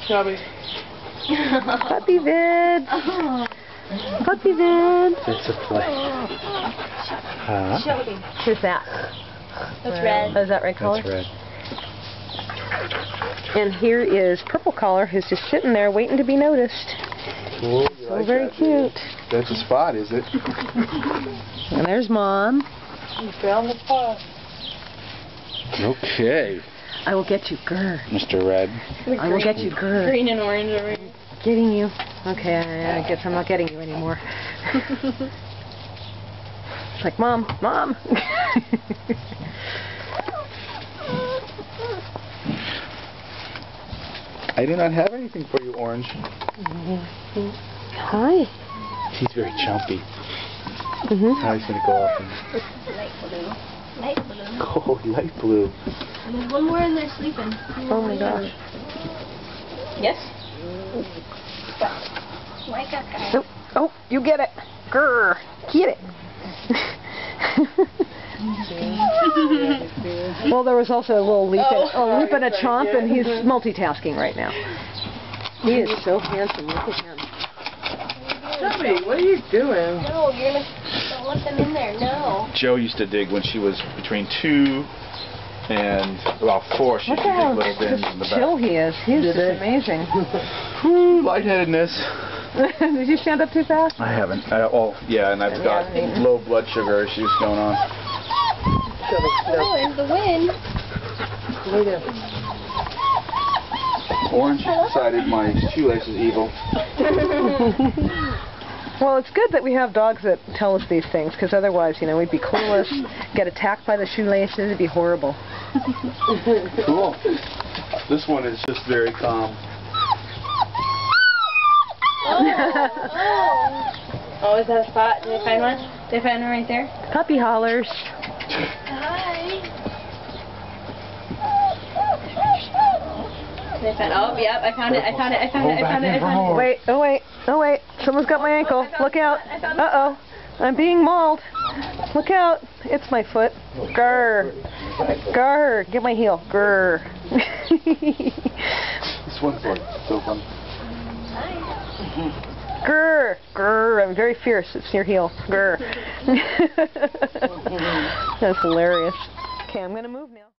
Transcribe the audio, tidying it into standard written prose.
Chubby. Puppy vid. Puppy vid. It's a play. Huh? Who's that? That's red. Oh, is that red collar? That's red. And here is Purple Collar, who's just sitting there waiting to be noticed. Cool. So very cute. That's a spot, is it? And there's Mom. You found the spot. Okay. I will get you, grr. Mr. Red. I will get you, grr. Green and orange over here. Getting you. Okay, I guess I'm not getting you anymore. It's like, Mom, Mom. I do not have anything for you, Orange. Hi. He's very chumpy. Now he's going to go off and... Light blue. Light blue. Oh, light blue. And there's one more in there sleeping. Oh my gosh. Yes? Wake up, guys. Oh, oh, you get it. Grr. Get it. Well, there was also a little leap and a chomp, and he's multitasking right now. He is so handsome. Look at him. Chubby, what are you doing? No, you're gonna don't let them in there. No. Joe used to dig when she was between 2 and about 4. She Look used to at how dig little bins in the chill back. he is. He's just amazing. Whew, lightheadedness. Did you stand up too fast? I haven't. Oh, yeah, and I've got low blood sugar issues going on. Oh, and the wind. Orange decided my shoelace is evil. Well, it's good that we have dogs that tell us these things, because otherwise, you know, we'd be clueless, get attacked by the shoelaces, it'd be horrible. Cool. This one is just very calm. Oh, is that a spot? Did I find one? Did I find one right there? Puppy hollers. Hi. Did I find? Oh, yep. I found it. I found it. I found it. I found it. I found it. Wait, oh wait, oh wait. Someone's got my ankle. Look out. Uh-oh. I'm being mauled. Look out. It's my foot. Grr. Grr. Get my heel. Grr. This one's like so fun. Grr. Grr. I'm very fierce. It's your heel. Grr. That's hilarious. Okay, I'm going to move now.